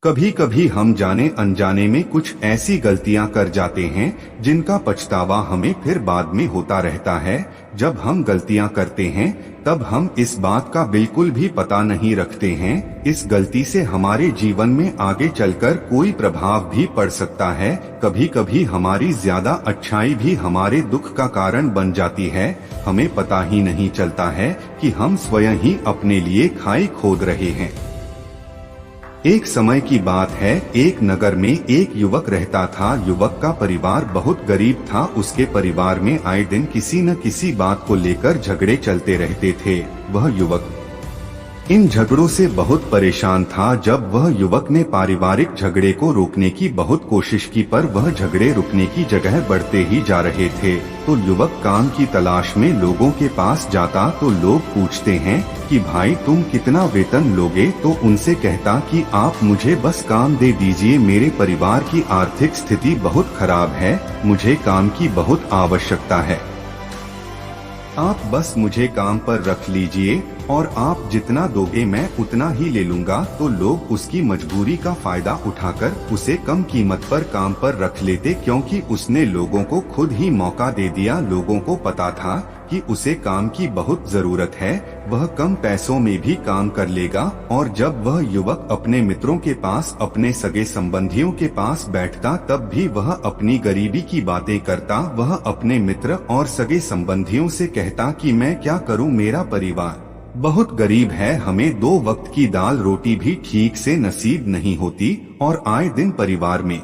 कभी कभी हम जाने अनजाने में कुछ ऐसी गलतियां कर जाते हैं जिनका पछतावा हमें फिर बाद में होता रहता है। जब हम गलतियां करते हैं तब हम इस बात का बिल्कुल भी पता नहीं रखते हैं। इस गलती से हमारे जीवन में आगे चलकर कोई प्रभाव भी पड़ सकता है। कभी कभी हमारी ज्यादा अच्छाई भी हमारे दुख का कारण बन जाती है। हमें पता ही नहीं चलता है कि हम स्वयं ही अपने लिए खाई खोद रहे हैं। एक समय की बात है, एक नगर में एक युवक रहता था। युवक का परिवार बहुत गरीब था। उसके परिवार में आए दिन किसी न किसी बात को लेकर झगड़े चलते रहते थे। वह युवक इन झगड़ों से बहुत परेशान था। जब वह युवक ने पारिवारिक झगड़े को रोकने की बहुत कोशिश की पर वह झगड़े रुकने की जगह बढ़ते ही जा रहे थे। तो युवक काम की तलाश में लोगों के पास जाता तो लोग पूछते हैं कि भाई तुम कितना वेतन लोगे, तो उनसे कहता कि आप मुझे बस काम दे दीजिए, मेरे परिवार की आर्थिक स्थिति बहुत खराब है, मुझे काम की बहुत आवश्यकता है, आप बस मुझे काम पर रख लीजिए और आप जितना दोगे मैं उतना ही ले लूंगा। तो लोग उसकी मजबूरी का फायदा उठाकर उसे कम कीमत पर काम पर रख लेते, क्योंकि उसने लोगों को खुद ही मौका दे दिया। लोगों को पता था कि उसे काम की बहुत जरूरत है, वह कम पैसों में भी काम कर लेगा। और जब वह युवक अपने मित्रों के पास, अपने सगे संबंधियों के पास बैठता तब भी वह अपनी गरीबी की बातें करता। वह अपने मित्र और सगे संबंधियों से कहता कि मैं क्या करूं, मेरा परिवार बहुत गरीब है, हमें 2 वक्त की दाल रोटी भी ठीक से नसीब नहीं होती और आए दिन परिवार में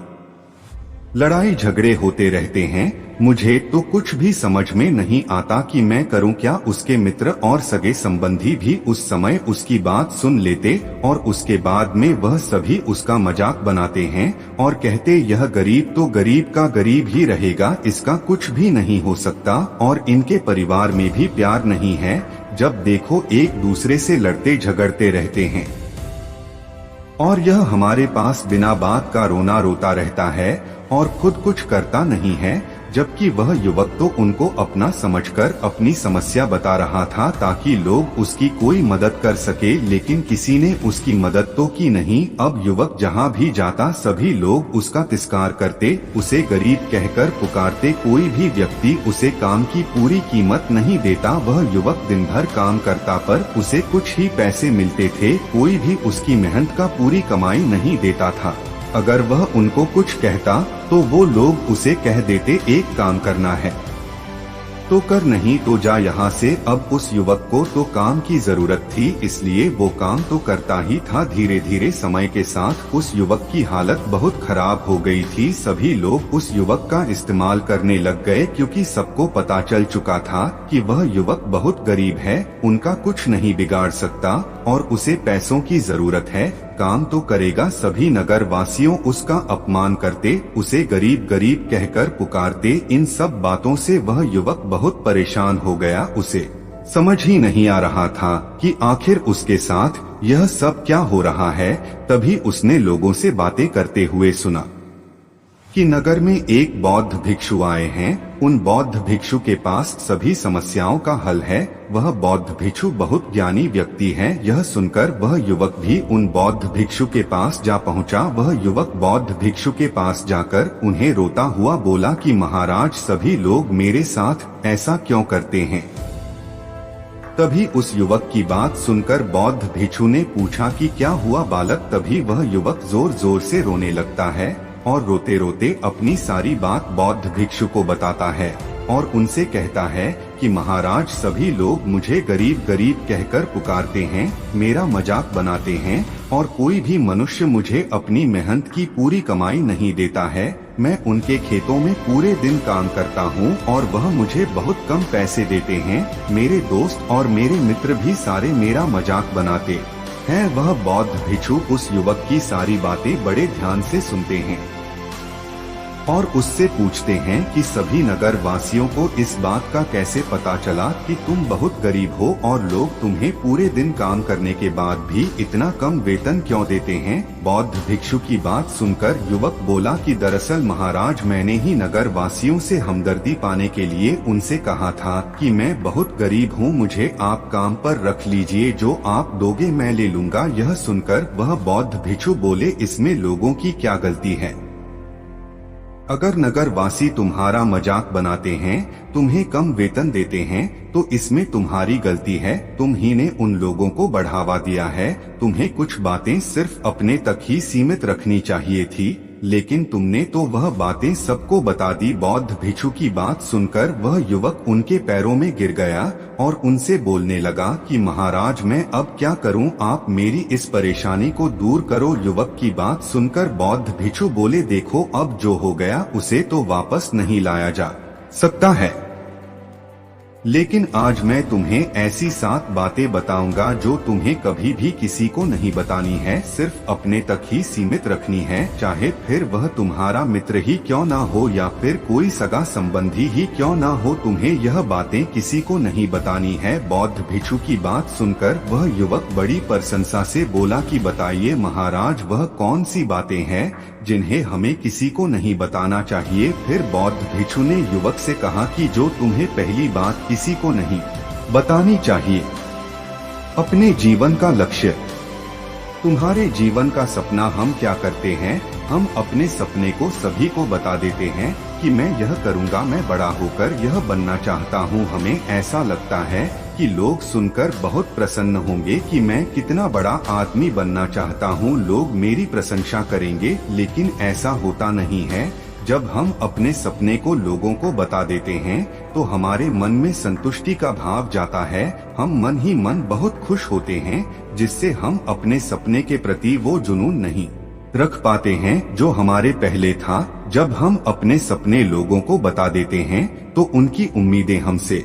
लड़ाई झगड़े होते रहते हैं। मुझे तो कुछ भी समझ में नहीं आता कि मैं करूं क्या। उसके मित्र और सगे संबंधी भी उस समय उसकी बात सुन लेते और उसके बाद में वह सभी उसका मजाक बनाते हैं और कहते यह गरीब तो गरीब का गरीब ही रहेगा, इसका कुछ भी नहीं हो सकता और इनके परिवार में भी प्यार नहीं है। जब देखो एक दूसरे से लड़ते झगड़ते रहते हैं और यह हमारे पास बिना बात का रोना रोता रहता है और खुद कुछ करता नहीं है। जबकि वह युवक तो उनको अपना समझकर अपनी समस्या बता रहा था ताकि लोग उसकी कोई मदद कर सके, लेकिन किसी ने उसकी मदद तो की नहीं। अब युवक जहाँ भी जाता सभी लोग उसका तिरस्कार करते, उसे गरीब कहकर पुकारते। कोई भी व्यक्ति उसे काम की पूरी कीमत नहीं देता। वह युवक दिन भर काम करता पर उसे कुछ ही पैसे मिलते थे। कोई भी उसकी मेहनत का पूरी कमाई नहीं देता था। अगर वह उनको कुछ कहता तो वो लोग उसे कह देते एक काम करना है तो कर, नहीं तो जा यहाँ से। अब उस युवक को तो काम की जरूरत थी, इसलिए वो काम तो करता ही था। धीरे धीरे समय के साथ उस युवक की हालत बहुत खराब हो गई थी। सभी लोग उस युवक का इस्तेमाल करने लग गए, क्योंकि सबको पता चल चुका था कि वह युवक बहुत गरीब है, उनका कुछ नहीं बिगाड़ सकता और उसे पैसों की जरूरत है। काम तो करेगा। सभी नगर वासियों उसका अपमान करते, उसे गरीब गरीब कहकर पुकारते। इन सब बातों से वह युवक बहुत परेशान हो गया। उसे समझ ही नहीं आ रहा था कि आखिर उसके साथ यह सब क्या हो रहा है। तभी उसने लोगों से बातें करते हुए सुना कि नगर में एक बौद्ध भिक्षु आए हैं। उन बौद्ध भिक्षु के पास सभी समस्याओं का हल है। वह बौद्ध भिक्षु बहुत ज्ञानी व्यक्ति है। यह सुनकर वह युवक भी उन बौद्ध भिक्षु के पास जा पहुंचा। वह युवक बौद्ध भिक्षु के पास जाकर उन्हें रोता हुआ बोला कि महाराज, सभी लोग मेरे साथ ऐसा क्यों करते हैं। तभी उस युवक की बात सुनकर बौद्ध भिक्षु ने पूछा कि क्या हुआ बालक। तभी वह युवक जोर जोर से रोने लगता है और रोते रोते अपनी सारी बात बौद्ध भिक्षु को बताता है और उनसे कहता है कि महाराज, सभी लोग मुझे गरीब गरीब कहकर पुकारते हैं, मेरा मजाक बनाते हैं और कोई भी मनुष्य मुझे अपनी मेहनत की पूरी कमाई नहीं देता है। मैं उनके खेतों में पूरे दिन काम करता हूँ और वह मुझे बहुत कम पैसे देते हैं। मेरे दोस्त और मेरे मित्र भी सारे मेरा मजाक बनाते हैं। वह बौद्ध भिक्षु उस युवक की सारी बातें बड़े ध्यान से सुनते हैं और उससे पूछते हैं कि सभी नगर वासियों को इस बात का कैसे पता चला कि तुम बहुत गरीब हो और लोग तुम्हें पूरे दिन काम करने के बाद भी इतना कम वेतन क्यों देते हैं। बौद्ध भिक्षु की बात सुनकर युवक बोला कि दरअसल महाराज, मैंने ही नगर वासियों से हमदर्दी पाने के लिए उनसे कहा था कि मैं बहुत गरीब हूँ, मुझे आप काम पर रख लीजिए, जो आप दोगे मैं ले लूँगा। यह सुनकर वह बौद्ध भिक्षु बोले, इसमें लोगों की क्या गलती है? अगर नगर वासी तुम्हारा मजाक बनाते हैं, तुम्हें कम वेतन देते हैं, तो इसमें तुम्हारी गलती है। तुम ही ने उन लोगों को बढ़ावा दिया है। तुम्हें कुछ बातें सिर्फ अपने तक ही सीमित रखनी चाहिए थी, लेकिन तुमने तो वह बातें सबको बता दी। बौद्ध भिक्षु की बात सुनकर वह युवक उनके पैरों में गिर गया और उनसे बोलने लगा कि महाराज, मैं अब क्या करूं, आप मेरी इस परेशानी को दूर करो। युवक की बात सुनकर बौद्ध भिक्षु बोले, देखो अब जो हो गया उसे तो वापस नहीं लाया जा सकता है, लेकिन आज मैं तुम्हें ऐसी 7 बातें बताऊंगा जो तुम्हें कभी भी किसी को नहीं बतानी है, सिर्फ अपने तक ही सीमित रखनी है, चाहे फिर वह तुम्हारा मित्र ही क्यों ना हो या फिर कोई सगा संबंधी ही क्यों ना हो, तुम्हें यह बातें किसी को नहीं बतानी है। बौद्ध भिक्षु की बात सुनकर वह युवक बड़ी प्रशंसा से बोला कि बताइए महाराज, वह कौन सी बातें हैं जिन्हें हमें किसी को नहीं बताना चाहिए। फिर बौद्ध भिक्षु ने युवक से कहा कि जो तुम्हें पहली बात किसी को नहीं बतानी चाहिए, अपने जीवन का लक्ष्य। तुम्हारे जीवन का सपना हम क्या करते हैं, हम अपने सपने को सभी को बता देते हैं कि मैं यह करूंगा, मैं बड़ा होकर यह बनना चाहता हूं। हमें ऐसा लगता है कि लोग सुनकर बहुत प्रसन्न होंगे कि मैं कितना बड़ा आदमी बनना चाहता हूं, लोग मेरी प्रशंसा करेंगे, लेकिन ऐसा होता नहीं है। जब हम अपने सपने को लोगों को बता देते हैं तो हमारे मन में संतुष्टि का भाव जाता है, हम मन ही मन बहुत खुश होते हैं, जिससे हम अपने सपने के प्रति वो जुनून नहीं रख पाते हैं जो हमारे पहले था। जब हम अपने सपने लोगों को बता देते हैं तो उनकी उम्मीदें हमसे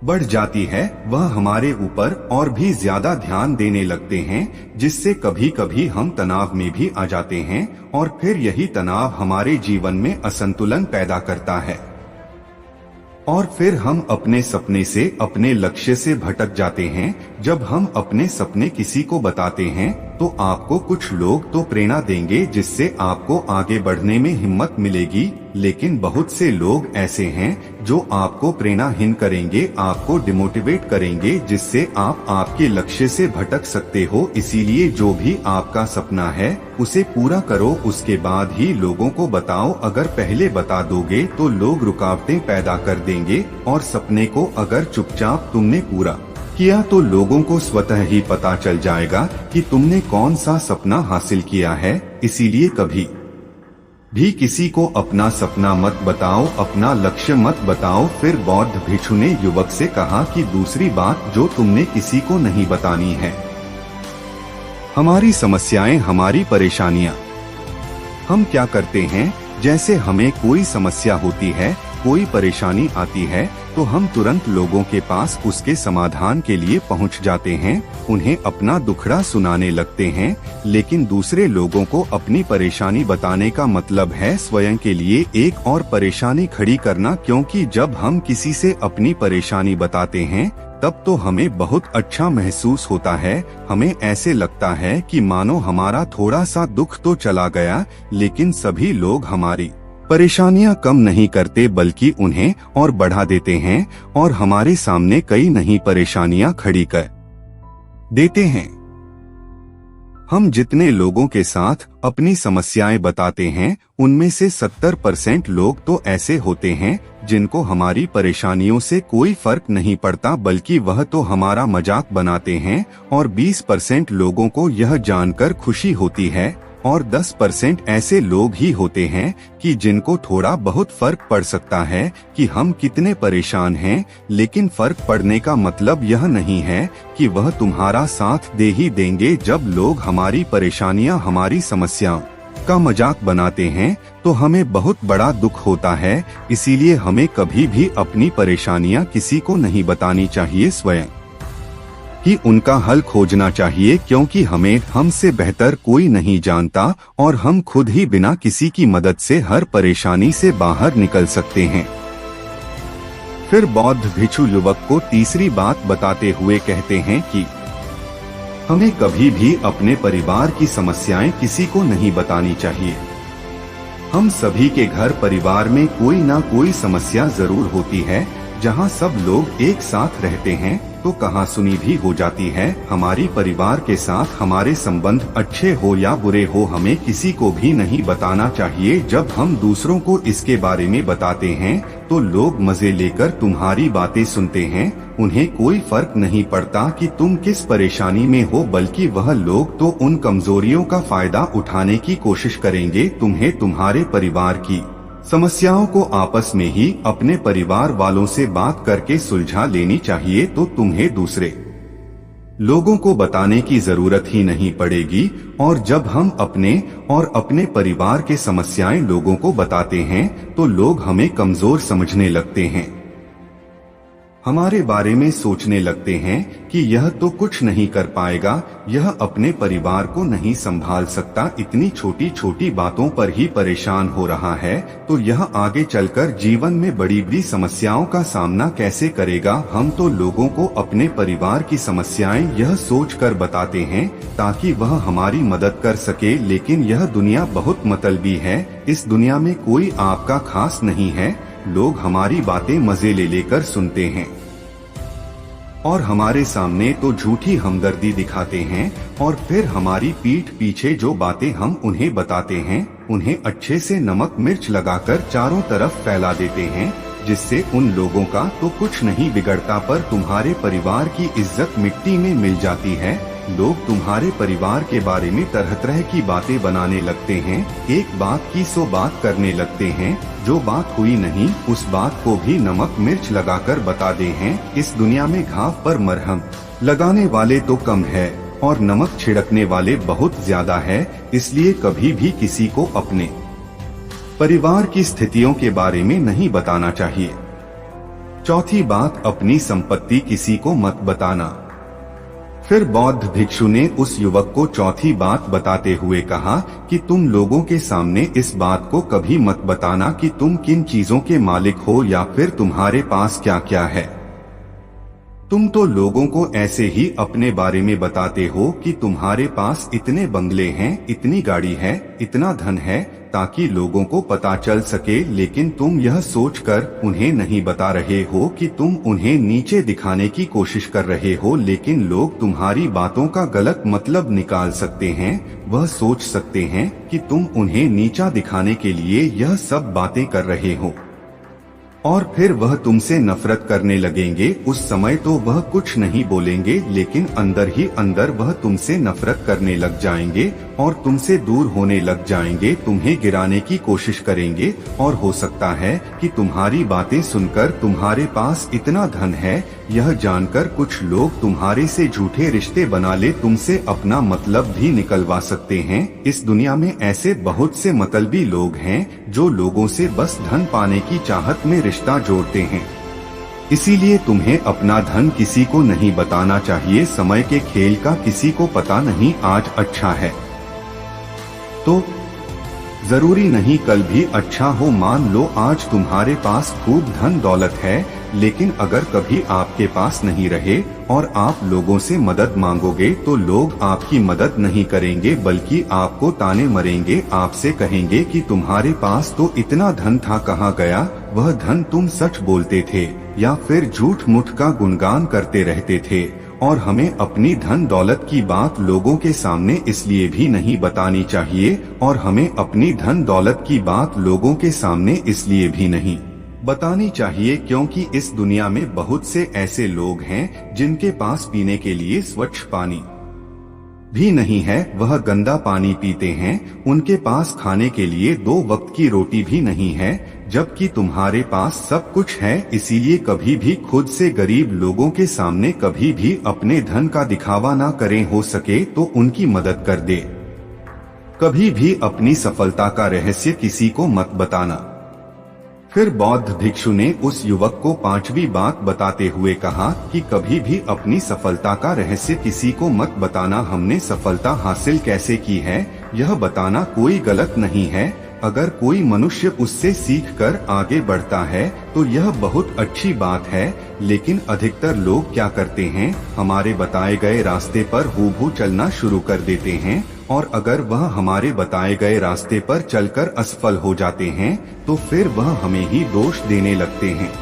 बढ़ जाती है, वह हमारे ऊपर और भी ज्यादा ध्यान देने लगते हैं, जिससे कभी कभी हम तनाव में भी आ जाते हैं और फिर यही तनाव हमारे जीवन में असंतुलन पैदा करता है और फिर हम अपने सपने से, अपने लक्ष्य से भटक जाते हैं। जब हम अपने सपने किसी को बताते हैं तो आपको कुछ लोग तो प्रेरणा देंगे, जिससे आपको आगे बढ़ने में हिम्मत मिलेगी, लेकिन बहुत से लोग ऐसे हैं जो आपको प्रेरणाहीन करेंगे, आपको डिमोटिवेट करेंगे, जिससे आप आपके लक्ष्य से भटक सकते हो। इसीलिए जो भी आपका सपना है उसे पूरा करो, उसके बाद ही लोगों को बताओ। अगर पहले बता दोगे तो लोग रुकावटें पैदा कर देंगे और सपने को अगर चुपचाप तुमने पूरा किया तो लोगों को स्वतः ही पता चल जाएगा कि तुमने कौन सा सपना हासिल किया है। इसीलिए कभी भी किसी को अपना सपना मत बताओ, अपना लक्ष्य मत बताओ। फिर बौद्ध भिक्षु ने युवक से कहा कि दूसरी बात जो तुमने किसी को नहीं बतानी है, हमारी समस्याएं, हमारी परेशानियां। हम क्या करते हैं, जैसे हमें कोई समस्या होती है, कोई परेशानी आती है तो हम तुरंत लोगों के पास उसके समाधान के लिए पहुंच जाते हैं, उन्हें अपना दुखड़ा सुनाने लगते हैं। लेकिन दूसरे लोगों को अपनी परेशानी बताने का मतलब है स्वयं के लिए एक और परेशानी खड़ी करना, क्योंकि जब हम किसी से अपनी परेशानी बताते हैं तब तो हमें बहुत अच्छा महसूस होता है। हमें ऐसे लगता है कि मानो हमारा थोड़ा सा दुख तो चला गया, लेकिन सभी लोग हमारी परेशानियां कम नहीं करते बल्कि उन्हें और बढ़ा देते हैं और हमारे सामने कई नई परेशानियां खड़ी कर देते हैं। हम जितने लोगों के साथ अपनी समस्याएं बताते हैं उनमें से 70% लोग तो ऐसे होते हैं जिनको हमारी परेशानियों से कोई फर्क नहीं पड़ता, बल्कि वह तो हमारा मजाक बनाते हैं, और 20% लोगों को यह जानकर खुशी होती है और 10% ऐसे लोग ही होते हैं कि जिनको थोड़ा बहुत फर्क पड़ सकता है कि हम कितने परेशान हैं। लेकिन फर्क पड़ने का मतलब यह नहीं है कि वह तुम्हारा साथ दे ही देंगे। जब लोग हमारी परेशानियां, हमारी समस्याओं का मजाक बनाते हैं तो हमें बहुत बड़ा दुख होता है। इसीलिए हमें कभी भी अपनी परेशानियां किसी को नहीं बतानी चाहिए, स्वयं कि उनका हल खोजना चाहिए, क्योंकि हमें हमसे बेहतर कोई नहीं जानता और हम खुद ही बिना किसी की मदद से हर परेशानी से बाहर निकल सकते हैं। फिर बौद्ध भिक्षु युवक को तीसरी बात बताते हुए कहते हैं कि हमें कभी भी अपने परिवार की समस्याएं किसी को नहीं बतानी चाहिए। हम सभी के घर परिवार में कोई ना कोई समस्या जरूर होती है। जहां सब लोग एक साथ रहते हैं तो कहासुनी भी हो जाती है। हमारी परिवार के साथ हमारे संबंध अच्छे हो या बुरे हो, हमें किसी को भी नहीं बताना चाहिए। जब हम दूसरों को इसके बारे में बताते हैं तो लोग मजे लेकर तुम्हारी बातें सुनते हैं। उन्हें कोई फर्क नहीं पड़ता कि तुम किस परेशानी में हो, बल्कि वह लोग तो उन कमजोरियों का फायदा उठाने की कोशिश करेंगे। तुम्हें तुम्हारे परिवार की समस्याओं को आपस में ही अपने परिवार वालों से बात करके सुलझा लेनी चाहिए, तो तुम्हें दूसरे लोगों को बताने की जरूरत ही नहीं पड़ेगी। और जब हम अपने और अपने परिवार के समस्याएं लोगों को बताते हैं तो लोग हमें कमजोर समझने लगते हैं, हमारे बारे में सोचने लगते हैं कि यह तो कुछ नहीं कर पाएगा, यह अपने परिवार को नहीं संभाल सकता, इतनी छोटी छोटी बातों पर ही परेशान हो रहा है, तो यह आगे चलकर जीवन में बड़ी बड़ी समस्याओं का सामना कैसे करेगा। हम तो लोगों को अपने परिवार की समस्याएं यह सोचकर बताते हैं ताकि वह हमारी मदद कर सके, लेकिन यह दुनिया बहुत मतलबी है। इस दुनिया में कोई आपका खास नहीं है। लोग हमारी बातें मजे ले लेकर सुनते हैं और हमारे सामने तो झूठी हमदर्दी दिखाते हैं, और फिर हमारी पीठ पीछे जो बातें हम उन्हें बताते हैं उन्हें अच्छे से नमक मिर्च लगाकर चारों तरफ फैला देते हैं, जिससे उन लोगों का तो कुछ नहीं बिगड़ता, पर तुम्हारे परिवार की इज्जत मिट्टी में मिल जाती है। लोग तुम्हारे परिवार के बारे में तरह तरह की बातें बनाने लगते हैं, एक बात की 100 बात करने लगते हैं। जो बात हुई नहीं उस बात को भी नमक मिर्च लगाकर बता दे हैं। इस दुनिया में घाव पर मरहम लगाने वाले तो कम है और नमक छिड़कने वाले बहुत ज्यादा है, इसलिए कभी भी किसी को अपने परिवार की स्थितियों के बारे में नहीं बताना चाहिए। चौथी बात, अपनी संपत्ति किसी को मत बताना। फिर बौद्ध भिक्षु ने उस युवक को चौथी बात बताते हुए कहा कि तुम लोगों के सामने इस बात को कभी मत बताना कि तुम किन चीजों के मालिक हो या फिर तुम्हारे पास क्या क्या है। तुम तो लोगों को ऐसे ही अपने बारे में बताते हो कि तुम्हारे पास इतने बंगले हैं, इतनी गाड़ी है, इतना धन है, ताकि लोगों को पता चल सके, लेकिन तुम यह सोचकर उन्हें नहीं बता रहे हो कि तुम उन्हें नीचे दिखाने की कोशिश कर रहे हो। लेकिन लोग तुम्हारी बातों का गलत मतलब निकाल सकते हैं, वह सोच सकते हैं कि तुम उन्हें नीचा दिखाने के लिए यह सब बातें कर रहे हो और फिर वह तुमसे नफरत करने लगेंगे। उस समय तो वह कुछ नहीं बोलेंगे, लेकिन अंदर ही अंदर वह तुमसे नफरत करने लग जाएंगे और तुमसे दूर होने लग जाएंगे, तुम्हें गिराने की कोशिश करेंगे। और हो सकता है कि तुम्हारी बातें सुनकर तुम्हारे पास इतना धन है यह जानकर कुछ लोग तुम्हारे से झूठे रिश्ते बना ले, तुमसे अपना मतलब भी निकलवा सकते हैं। इस दुनिया में ऐसे बहुत से मतलबी लोग हैं जो लोगों से बस धन पाने की चाहत में रिश्ता जोड़ते हैं। इसीलिए तुम्हें अपना धन किसी को नहीं बताना चाहिए। समय के खेल का किसी को पता नहीं, आज अच्छा है तो जरूरी नहीं कल भी अच्छा हो। मान लो आज तुम्हारे पास खूब धन दौलत है, लेकिन अगर कभी आपके पास नहीं रहे और आप लोगों से मदद मांगोगे तो लोग आपकी मदद नहीं करेंगे, बल्कि आपको ताने मरेंगे, आपसे कहेंगे कि तुम्हारे पास तो इतना धन था, कहाँ गया वह धन, तुम सच बोलते थे या फिर झूठ मूठ का गुणगान करते रहते थे। और हमें अपनी धन दौलत की बात लोगों के सामने इसलिए भी नहीं बतानी चाहिए, और हमें अपनी धन दौलत की बात लोगों के सामने इसलिए भी नहीं बतानी चाहिए क्योंकि इस दुनिया में बहुत से ऐसे लोग हैं जिनके पास पीने के लिए स्वच्छ पानी भी नहीं है, वह गंदा पानी पीते हैं। उनके पास खाने के लिए 2 वक्त की रोटी भी नहीं है, जबकि तुम्हारे पास सब कुछ है। इसीलिए कभी भी खुद से गरीब लोगों के सामने कभी भी अपने धन का दिखावा ना करें, हो सके तो उनकी मदद कर दे। कभी भी अपनी सफलता का रहस्य किसी को मत बताना। फिर बौद्ध भिक्षु ने उस युवक को पांचवी बात बताते हुए कहा कि कभी भी अपनी सफलता का रहस्य किसी को मत बताना। हमने सफलता हासिल कैसे की है यह बताना कोई गलत नहीं है। अगर कोई मनुष्य उससे सीखकर आगे बढ़ता है तो यह बहुत अच्छी बात है, लेकिन अधिकतर लोग क्या करते हैं, हमारे बताए गए रास्ते पर हूबहू चलना शुरू कर देते हैं, और अगर वह हमारे बताए गए रास्ते पर चलकर असफल हो जाते हैं तो फिर वह हमें ही दोष देने लगते हैं,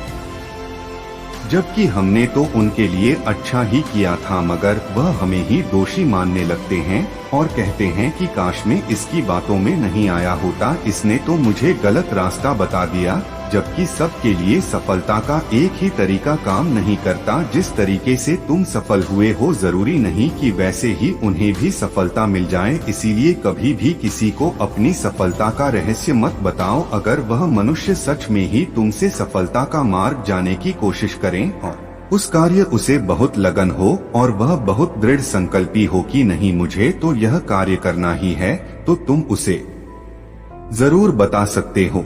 जबकि हमने तो उनके लिए अच्छा ही किया था, मगर वह हमें ही दोषी मानने लगते हैं और कहते हैं कि काश मैं इसकी बातों में नहीं आया होता, इसने तो मुझे गलत रास्ता बता दिया। जबकि सबके लिए सफलता का एक ही तरीका काम नहीं करता। जिस तरीके से तुम सफल हुए हो जरूरी नहीं कि वैसे ही उन्हें भी सफलता मिल जाए। इसीलिए कभी भी किसी को अपनी सफलता का रहस्य मत बताओ। अगर वह मनुष्य सच में ही तुमसे सफलता का मार्ग जाने की कोशिश करें और उस कार्य उसे बहुत लगन हो और वह बहुत दृढ़ संकल्पी हो कि नहीं मुझे तो यह कार्य करना ही है, तो तुम उसे जरूर बता सकते हो,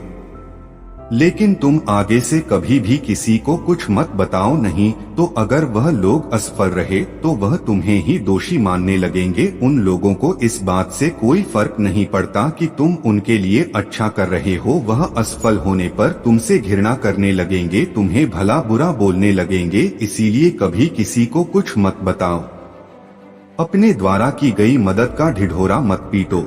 लेकिन तुम आगे से कभी भी किसी को कुछ मत बताओ। नहीं तो अगर वह लोग असफल रहे तो वह तुम्हें ही दोषी मानने लगेंगे। उन लोगों को इस बात से कोई फर्क नहीं पड़ता कि तुम उनके लिए अच्छा कर रहे हो। वह असफल होने पर तुमसे घृणा करने लगेंगे, तुम्हें भला बुरा बोलने लगेंगे। इसीलिए कभी किसी को कुछ मत बताओ। अपने द्वारा की गई मदद का ढिढोरा मत पीटो।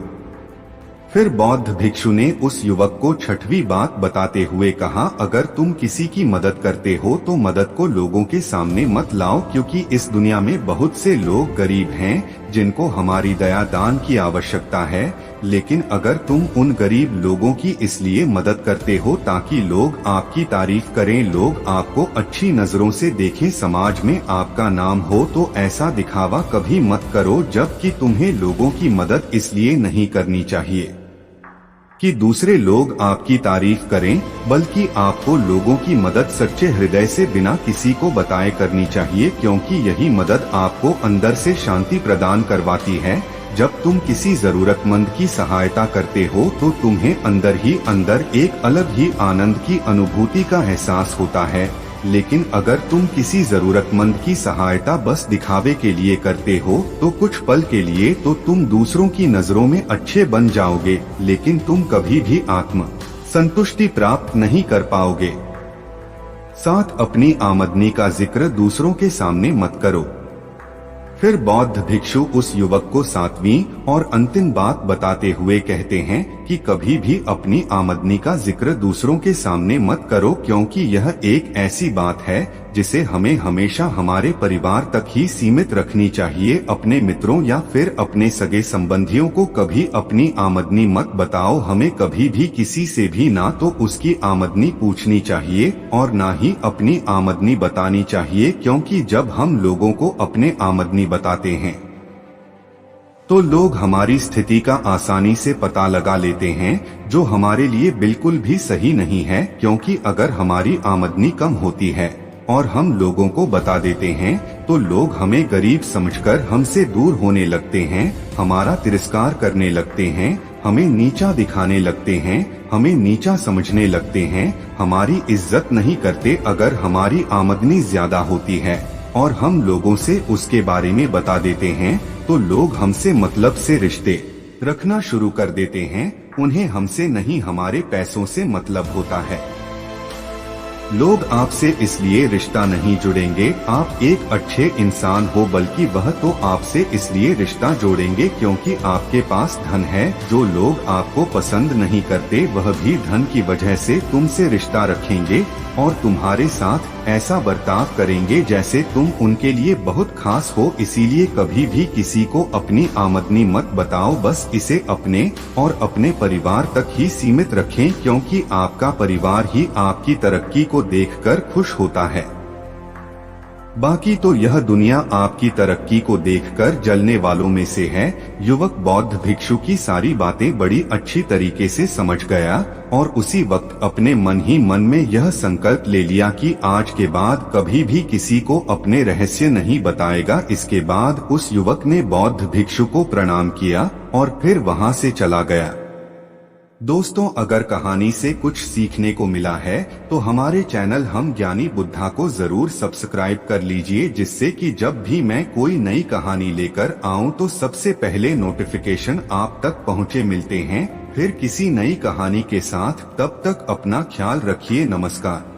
फिर बौद्ध भिक्षु ने उस युवक को छठवीं बात बताते हुए कहा, अगर तुम किसी की मदद करते हो तो मदद को लोगों के सामने मत लाओ, क्योंकि इस दुनिया में बहुत से लोग गरीब हैं जिनको हमारी दया दान की आवश्यकता है। लेकिन अगर तुम उन गरीब लोगों की इसलिए मदद करते हो ताकि लोग आपकी तारीफ करें, लोग आपको अच्छी नजरों से देखें, समाज में आपका नाम हो, तो ऐसा दिखावा कभी मत करो। जबकि तुम्हें लोगों की मदद इसलिए नहीं करनी चाहिए कि दूसरे लोग आपकी तारीफ करें, बल्कि आपको लोगों की मदद सच्चे हृदय से बिना किसी को बताए करनी चाहिए, क्योंकि यही मदद आपको अंदर से शांति प्रदान करवाती है। जब तुम किसी जरूरतमंद की सहायता करते हो तो तुम्हें अंदर ही अंदर एक अलग ही आनंद की अनुभूति का एहसास होता है। लेकिन अगर तुम किसी जरूरतमंद की सहायता बस दिखावे के लिए करते हो तो कुछ पल के लिए तो तुम दूसरों की नजरों में अच्छे बन जाओगे, लेकिन तुम कभी भी आत्म संतुष्टि प्राप्त नहीं कर पाओगे। साथ अपनी आमदनी का जिक्र दूसरों के सामने मत करो। फिर बौद्ध भिक्षु उस युवक को सातवीं और अंतिम बात बताते हुए कहते हैं कि कभी भी अपनी आमदनी का जिक्र दूसरों के सामने मत करो, क्योंकि यह एक ऐसी बात है जिसे हमें हमेशा हमारे परिवार तक ही सीमित रखनी चाहिए। अपने मित्रों या फिर अपने सगे संबंधियों को कभी अपनी आमदनी मत बताओ। हमें कभी भी किसी से भी ना तो उसकी आमदनी पूछनी चाहिए और ना ही अपनी आमदनी बतानी चाहिए, क्योंकि जब हम लोगों को अपने आमदनी बताते हैं तो लोग हमारी स्थिति का आसानी से पता लगा लेते हैं, जो हमारे लिए बिल्कुल भी सही नहीं है। क्योंकि अगर हमारी आमदनी कम होती है और हम लोगों को बता देते हैं तो लोग हमें गरीब समझकर हमसे दूर होने लगते हैं, हमारा तिरस्कार करने लगते हैं, हमें नीचा दिखाने लगते हैं, हमें नीचा समझने लगते हैं, हमारी इज्जत नहीं करते। अगर हमारी आमदनी ज्यादा होती है और हम लोगों से उसके बारे में बता देते हैं तो लोग हमसे मतलब से रिश्ते रखना शुरू कर देते हैं। उन्हें हमसे नहीं हमारे पैसों से मतलब होता है। लोग आपसे इसलिए रिश्ता नहीं जुड़ेंगे आप एक अच्छे इंसान हो, बल्कि वह तो आपसे इसलिए रिश्ता जोड़ेंगे क्योंकि आपके पास धन है। जो लोग आपको पसंद नहीं करते वह भी धन की वजह से तुमसे रिश्ता रखेंगे और तुम्हारे साथ ऐसा बर्ताव करेंगे जैसे तुम उनके लिए बहुत खास हो। इसीलिए कभी भी किसी को अपनी आमदनी मत बताओ, बस इसे अपने और अपने परिवार तक ही सीमित रखें, क्योंकि आपका परिवार ही आपकी तरक्की को देखकर खुश होता है। बाकी तो यह दुनिया आपकी तरक्की को देखकर जलने वालों में से है। युवक बौद्ध भिक्षु की सारी बातें बड़ी अच्छी तरीके से समझ गया और उसी वक्त अपने मन ही मन में यह संकल्प ले लिया कि आज के बाद कभी भी किसी को अपने रहस्य नहीं बताएगा। इसके बाद उस युवक ने बौद्ध भिक्षु को प्रणाम किया और फिर वहां से चला गया। दोस्तों, अगर कहानी से कुछ सीखने को मिला है तो हमारे चैनल हम ज्ञानी बुद्धा को जरूर सब्सक्राइब कर लीजिए, जिससे कि जब भी मैं कोई नई कहानी लेकर आऊं तो सबसे पहले नोटिफिकेशन आप तक पहुंचे। मिलते हैं फिर किसी नई कहानी के साथ, तब तक अपना ख्याल रखिए। नमस्कार।